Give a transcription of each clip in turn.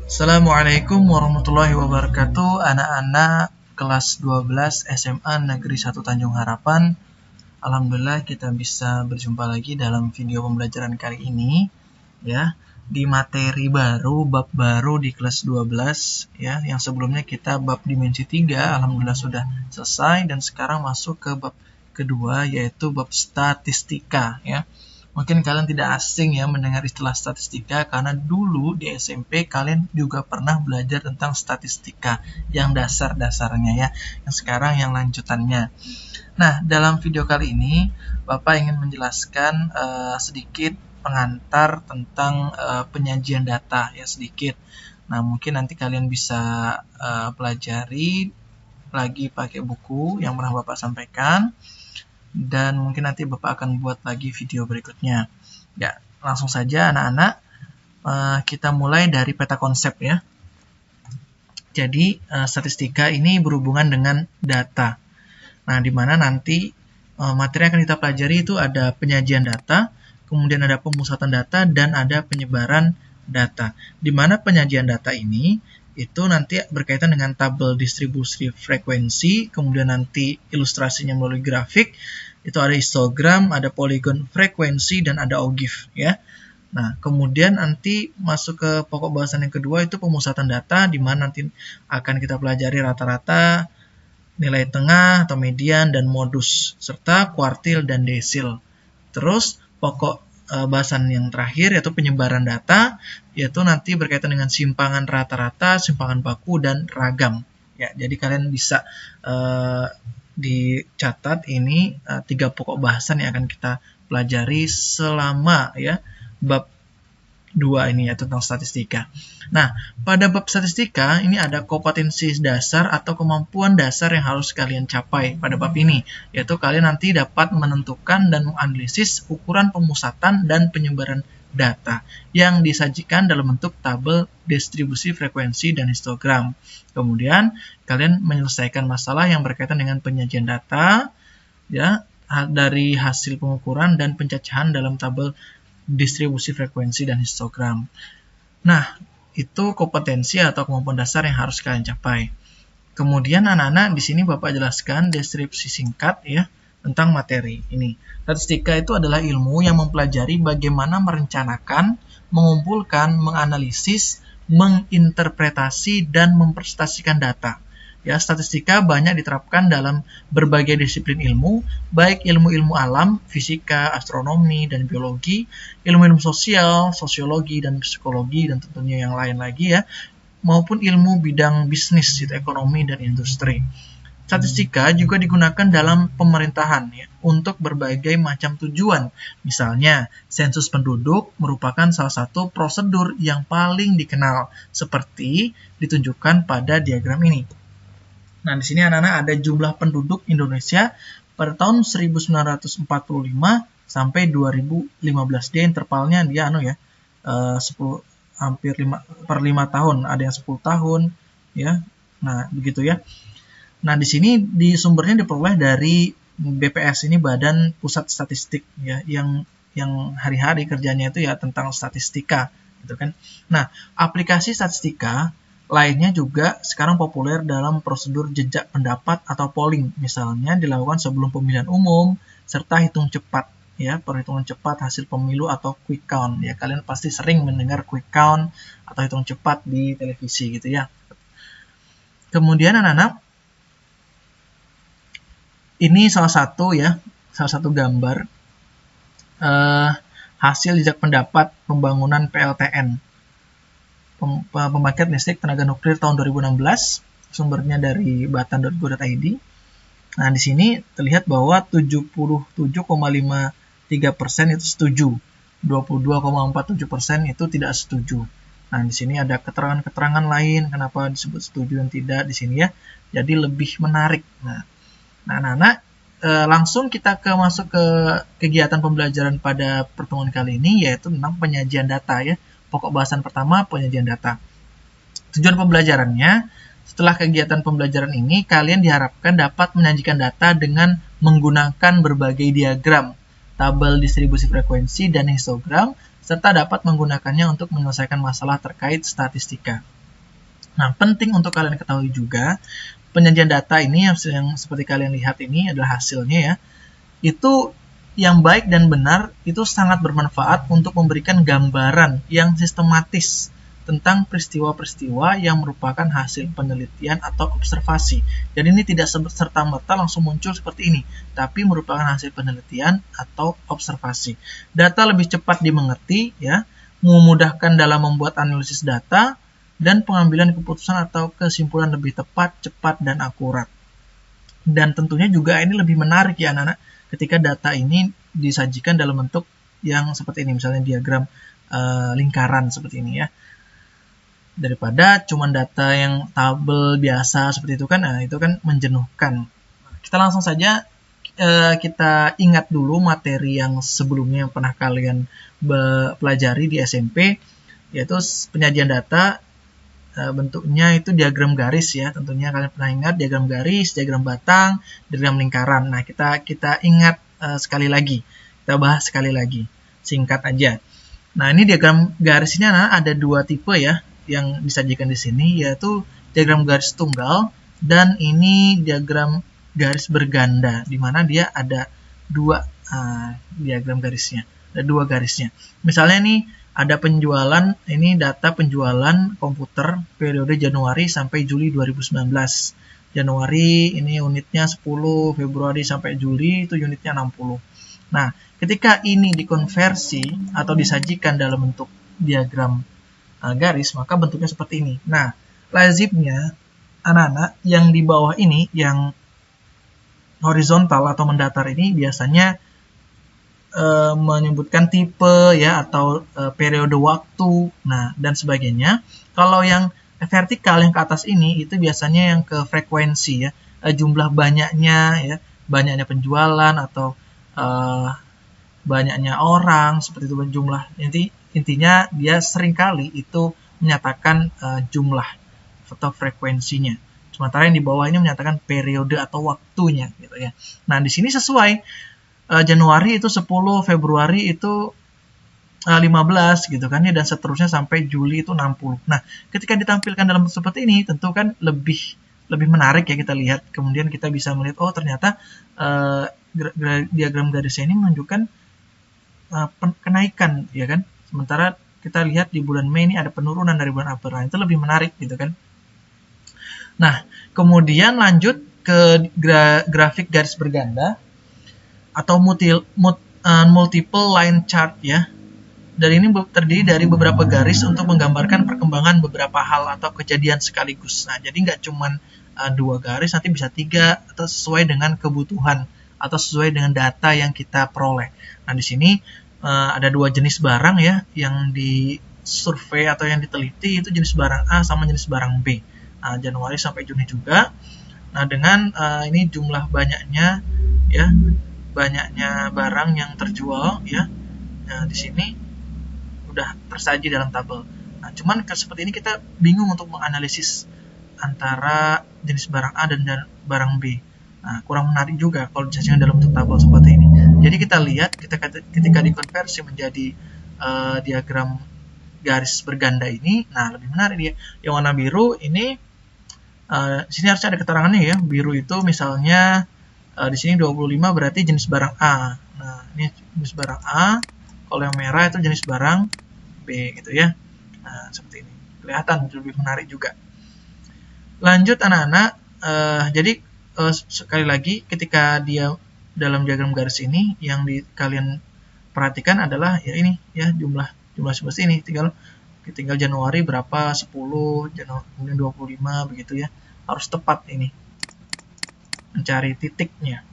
Assalamualaikum warahmatullahi wabarakatuh. Anak-anak kelas 12 SMA Negeri 1 Tanjung Harapan. Alhamdulillah kita bisa berjumpa lagi dalam video pembelajaran kali ini ya, di materi baru, bab baru di kelas 12 ya. Yang sebelumnya kita bab dimensi 3 alhamdulillah sudah selesai, dan sekarang masuk ke bab kedua, yaitu bab statistika ya. Mungkin kalian tidak asing ya mendengar istilah statistika, karena dulu di SMP kalian juga pernah belajar tentang statistika yang dasar-dasarnya ya, yang sekarang yang lanjutannya. Nah, dalam video kali ini Bapak ingin menjelaskan sedikit pengantar tentang penyajian data ya, sedikit. Nah, mungkin nanti kalian bisa pelajari lagi pakai buku yang pernah Bapak sampaikan, dan mungkin nanti Bapak akan buat lagi video berikutnya. Ya, langsung saja anak-anak, kita mulai dari peta konsep ya. Jadi, statistika ini berhubungan dengan data. Nah, di mana nanti materi yang akan kita pelajari itu ada penyajian data, kemudian ada pemusatan data, dan ada penyebaran data. Di mana penyajian data ini itu nanti berkaitan dengan tabel distribusi frekuensi, kemudian nanti ilustrasinya melalui grafik, itu ada histogram, ada polygon frekuensi, dan ada OGIF ya. Nah, kemudian nanti masuk ke pokok bahasan yang kedua, itu pemusatan data, di mana nanti akan kita pelajari rata-rata, nilai tengah atau median, dan modus, serta kuartil dan desil. Terus pokok bahasan yang terakhir yaitu penyebaran data, yaitu nanti berkaitan dengan simpangan rata-rata, simpangan baku, dan ragam. Ya, jadi kalian bisa dicatat ini 3 pokok bahasan yang akan kita pelajari selama ya bab 2 ini, ya, tentang statistika. Nah, pada bab statistika ini ada kompetensi dasar atau kemampuan dasar yang harus kalian capai pada bab ini, yaitu kalian nanti dapat menentukan dan menganalisis ukuran pemusatan dan penyebaran data yang disajikan dalam bentuk tabel distribusi frekuensi dan histogram. Kemudian kalian menyelesaikan masalah yang berkaitan dengan penyajian data ya, dari hasil pengukuran dan pencacahan dalam tabel distribusi frekuensi dan histogram. Nah, itu kompetensi atau kemampuan dasar yang harus kalian capai. Kemudian anak-anak di sini Bapak jelaskan deskripsi singkat ya tentang materi ini. Statistika itu adalah ilmu yang mempelajari bagaimana merencanakan, mengumpulkan, menganalisis, menginterpretasi, dan mempresentasikan data. Ya, statistika banyak diterapkan dalam berbagai disiplin ilmu, baik ilmu-ilmu alam, fisika, astronomi, dan biologi, ilmu-ilmu sosial, sosiologi, dan psikologi, dan tentunya yang lain lagi ya, maupun ilmu bidang bisnis, ekonomi, dan industri. Statistika juga digunakan dalam pemerintahan ya, untuk berbagai macam tujuan. Misalnya, sensus penduduk merupakan salah satu prosedur yang paling dikenal, seperti ditunjukkan pada diagram ini. Nah, di sini anak-anak ada jumlah penduduk Indonesia pada tahun 1945 sampai 2015. Dia intervalnya dia 10 hampir 5 tahun, ada yang 10 tahun ya. Nah, begitu ya. Nah, di sini di sumbernya diperoleh dari BPS, ini Badan Pusat Statistik ya, yang hari-hari kerjanya itu ya tentang statistika gitu kan. Nah, aplikasi statistika lainnya juga sekarang populer dalam prosedur jejak pendapat atau polling, misalnya dilakukan sebelum pemilihan umum, serta hitung cepat ya, perhitungan cepat hasil pemilu atau quick count ya. Kalian pasti sering mendengar quick count atau hitung cepat di televisi gitu ya. Kemudian anak-anak, ini salah satu gambar hasil jejak pendapat pembangunan PLTN, pembangkit listrik tenaga nuklir tahun 2016, sumbernya dari batan.go.id. Nah, di sini terlihat bahwa 77,53% itu setuju, 22,47% itu tidak setuju. Nah, di sini ada keterangan-keterangan lain kenapa disebut setuju dan tidak di sini ya. Jadi lebih menarik. Nah, anak-anak, langsung kita masuk ke kegiatan pembelajaran pada pertemuan kali ini, yaitu tentang penyajian data ya. Pokok bahasan pertama, penyajian data. Tujuan pembelajarannya, setelah kegiatan pembelajaran ini, kalian diharapkan dapat menyajikan data dengan menggunakan berbagai diagram, tabel distribusi frekuensi, dan histogram, serta dapat menggunakannya untuk menyelesaikan masalah terkait statistika. Nah, penting untuk kalian ketahui juga, penyajian data ini yang seperti kalian lihat ini adalah hasilnya ya. Itu yang baik dan benar itu sangat bermanfaat untuk memberikan gambaran yang sistematis tentang peristiwa-peristiwa yang merupakan hasil penelitian atau observasi. Jadi ini tidak serta-merta langsung muncul seperti ini, tapi merupakan hasil penelitian atau observasi. Data lebih cepat dimengerti, ya, memudahkan dalam membuat analisis data, dan pengambilan keputusan atau kesimpulan lebih tepat, cepat, dan akurat. Dan tentunya juga ini lebih menarik ya anak-anak, ketika data ini disajikan dalam bentuk yang seperti ini, misalnya diagram lingkaran seperti ini ya, daripada cuma data yang tabel biasa seperti itu kan, nah itu kan menjenuhkan. Kita langsung saja kita ingat dulu materi yang sebelumnya yang pernah kalian pelajari di SMP, yaitu penyajian data. Bentuknya itu diagram garis ya, tentunya kalian pernah ingat diagram garis, diagram batang, diagram lingkaran. Nah, kita ingat sekali lagi, kita bahas sekali lagi, singkat aja. Nah, ini diagram garisnya ada dua tipe ya yang disajikan di sini, yaitu diagram garis tunggal dan ini diagram garis berganda, di mana dia ada dua diagram garisnya, ada dua garisnya. Misalnya nih ada penjualan, ini data penjualan komputer periode Januari sampai Juli 2019. Januari ini unitnya 10, Februari sampai Juli itu unitnya 60. Nah, ketika ini dikonversi atau disajikan dalam bentuk diagram garis, maka bentuknya seperti ini. Nah, lazimnya anak-anak yang di bawah ini, yang horizontal atau mendatar ini biasanya menyebutkan tipe ya atau periode waktu, nah dan sebagainya. Kalau yang vertikal yang ke atas ini itu biasanya yang ke frekuensi ya, jumlah banyaknya ya, banyaknya penjualan atau banyaknya orang seperti itu, jumlah. Intinya dia seringkali itu menyatakan jumlah atau frekuensinya. Sementara yang di bawah ini menyatakan periode atau waktunya gitu ya. Nah, di sini sesuai Januari itu 10, Februari itu 15 gitu kan ya, dan seterusnya sampai Juli itu 60. Nah, ketika ditampilkan dalam seperti ini tentu kan lebih menarik ya kita lihat. Kemudian kita bisa melihat oh ternyata diagram garisnya ini menunjukkan kenaikan ya kan. Sementara kita lihat di bulan Mei ini ada penurunan dari bulan April. Nah, itu lebih menarik gitu kan. Nah, kemudian lanjut ke grafik garis berganda atau multiple line chart ya. Dan ini terdiri dari beberapa garis untuk menggambarkan perkembangan beberapa hal atau kejadian sekaligus. Nah, jadi nggak cuma 2 garis, nanti bisa 3 atau sesuai dengan kebutuhan atau sesuai dengan data yang kita peroleh. Nah, di sini ada 2 jenis barang ya yang disurvei atau yang diteliti, itu jenis barang A sama jenis barang B. Nah, Januari sampai Juni juga. Nah, dengan ini jumlah banyaknya ya, banyaknya barang yang terjual ya. Nah, di sini udah tersaji dalam tabel. Nah, cuman seperti ini kita bingung untuk menganalisis antara jenis barang A dan barang B. Nah, kurang menarik juga kalau disajikan dalam bentuk tabel seperti ini. Jadi kita lihat ketika dikonversi menjadi diagram garis berganda ini, nah lebih menarik dia. Yang warna biru ini di sini harusnya ada keterangannya ya. Biru itu misalnya di sini 25 berarti jenis barang A. Nah, ini jenis barang A. Kalau yang merah itu jenis barang B gitu ya. Nah, seperti ini. Kelihatan lebih menarik juga. Lanjut anak-anak. Jadi sekali lagi ketika dia dalam diagram garis ini yang kalian perhatikan adalah ya ini ya jumlah seperti ini. Tinggal Januari berapa, 10, kemudian 25 begitu ya. Harus tepat ini. Mencari titiknya.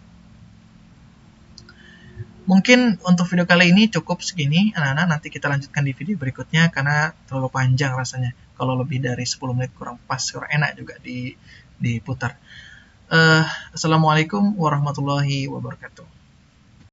Mungkin untuk video kali ini cukup segini anak-anak, nanti kita lanjutkan di video berikutnya karena terlalu panjang rasanya. Kalau lebih dari 10 menit kurang pas, kurang enak juga diputar. Assalamualaikum warahmatullahi wabarakatuh.